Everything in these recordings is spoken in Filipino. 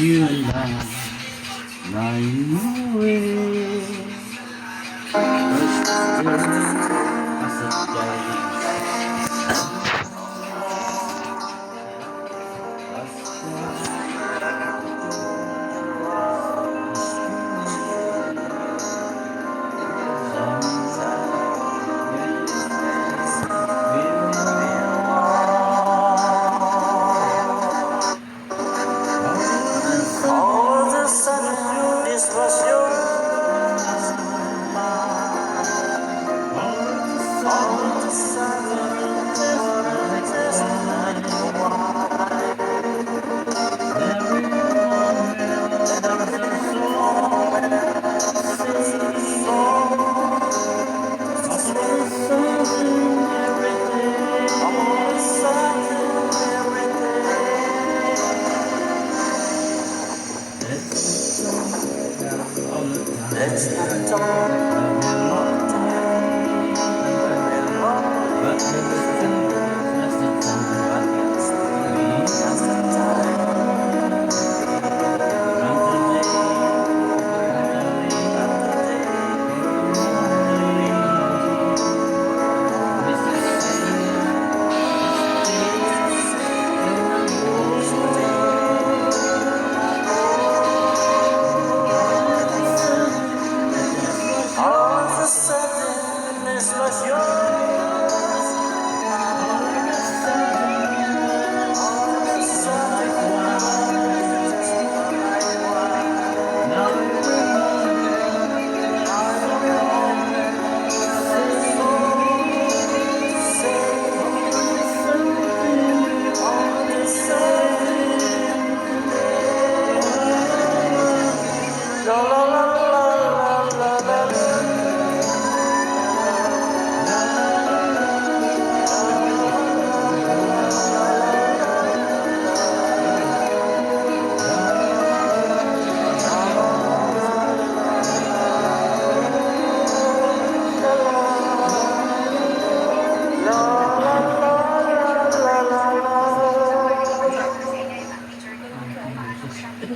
yun lang na inuwi. Let's not talk.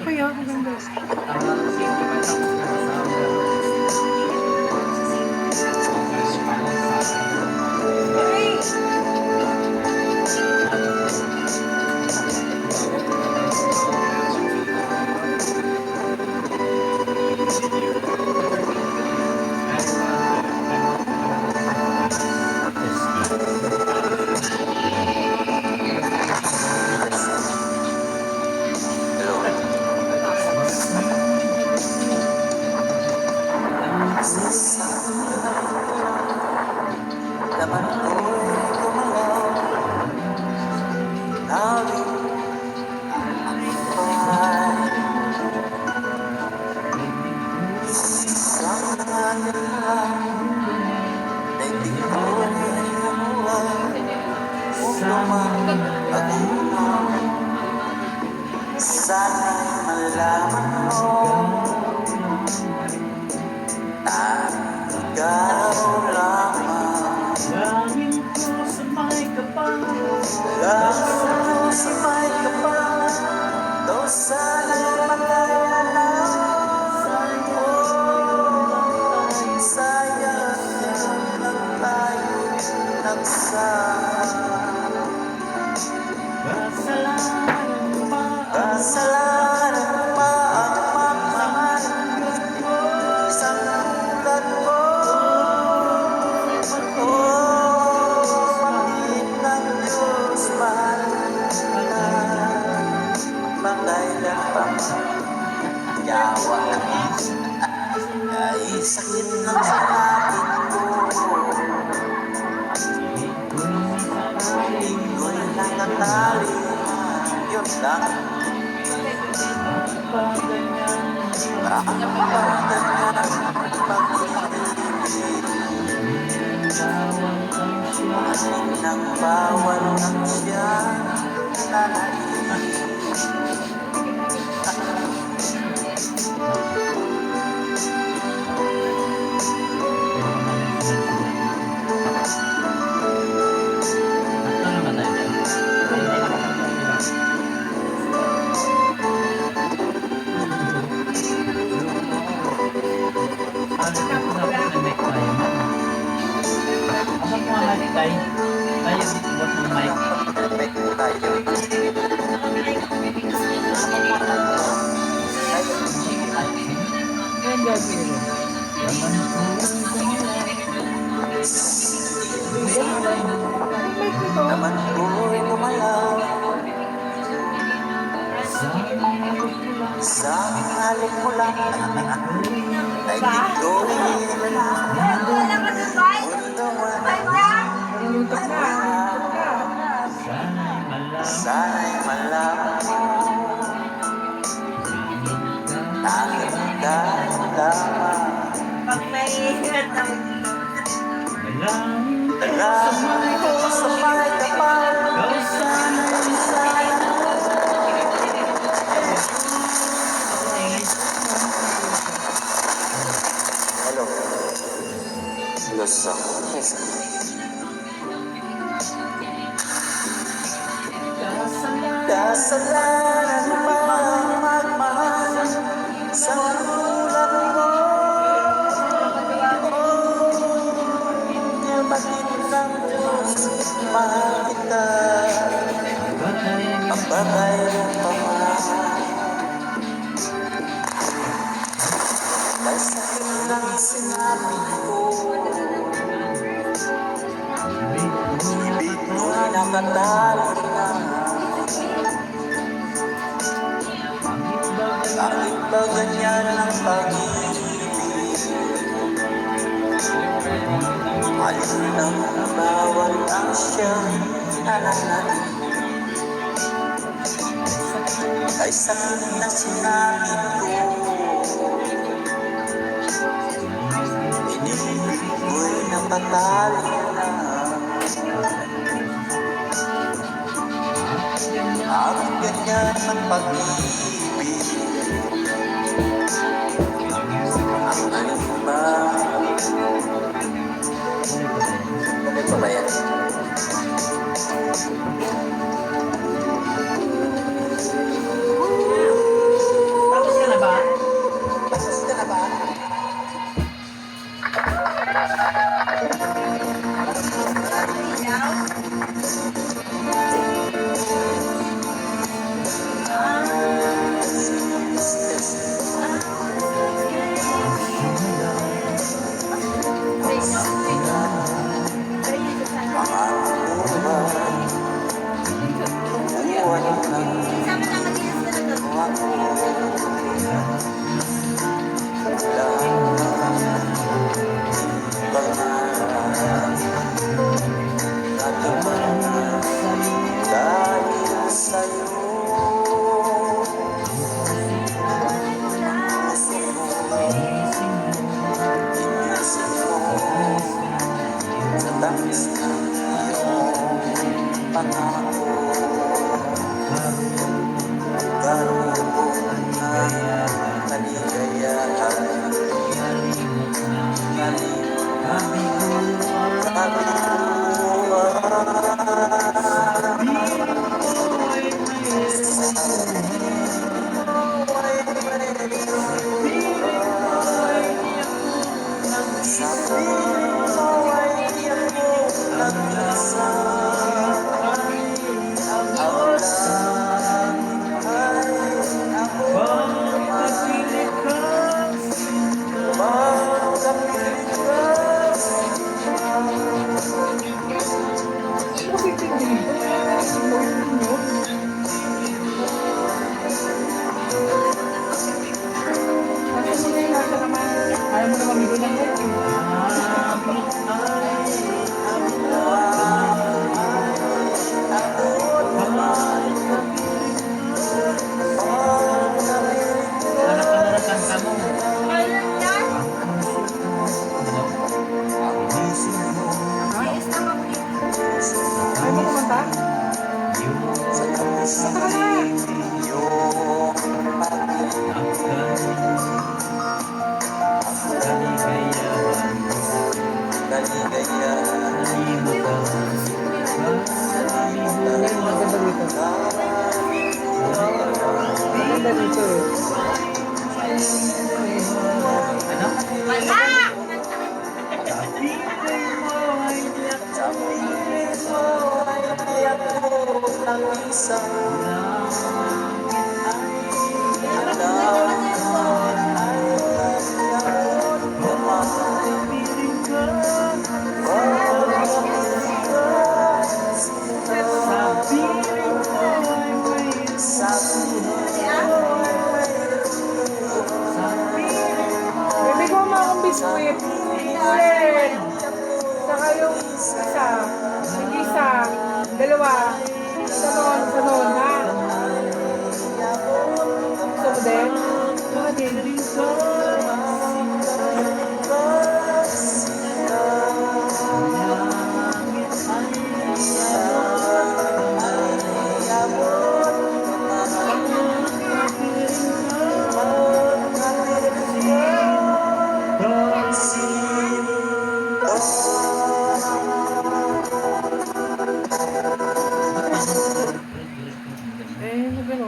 Kaya, maganda. Laman ko'y gumalaw, lawing bahay. Isang kanilang daigdig ko'y namuhay, mundo man pag-unaw. Sana'y malaman mo na ikaw lamang. Langin ko sa may kapal, Langin ko sa may kapal, daw sana'y malaya na. Sayang lang tayo nagsama. Kasalanan pa ang mamahal, isang tulad mo. Pangit ng Diyos, mahal na. Magkailan pa yawa ay sakit ng sakit ko. Iko'y nakatali, yun lang. Bakit ganyan pag-ibig? Aling ng bawal ng siya nanaig. Tay. Tayo, buat ng mic. May tayo. Ayan, gabi rin. Laman ko May kito. Naman ko'y gumalaw sa halik mo lang. Ay di ko'y mundo man Naluntok na. sana'y malaman. sana'y malaman mo. Tanging dahil lamang Dalangin dalangin ko sa may kapal. ikaw sana'y Hello. Luzon. Kasalanan bang magmahal sa tulad mo? Bakit ng Diyos mahal kita? Ang bagay ng pamahal ay sakit ng sinabi ko. Ibig mo'y nakatali na. Bakit ba ganyan ang pag-ibig? Alin lang bawal ang siyang nananalig. Ay sakit na sinabi ko. Inibig mo'y nakatali na. Bakit ganyan ang pag-ibig? Ang alin ba? Ano pa ba yan? Tapos ka na ba? Tapos ka na ba? Dahil sa'yo inisip mo sa tamis ng iyong pangako. Karoon ng kaligayahan. Bakit hindi dito? Bakit nyo? Nasa mo na yung nasa naman. Ayaw mo na mamigo ng ganyan. Kanta mo. Ayaw mo kumanta? Kanta ka na. Ang maganda dito. Ang maganda dito eh. Ano? ang isang alam ay mayroon naman. Bibig mo mga akong biskuit. Ulit. Saka yung isa. Yung isa. Dalawa. Sa noon, ha? Gusto mo din? Mga din.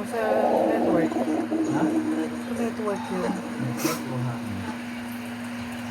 Sa network. Ha? Sa network yun.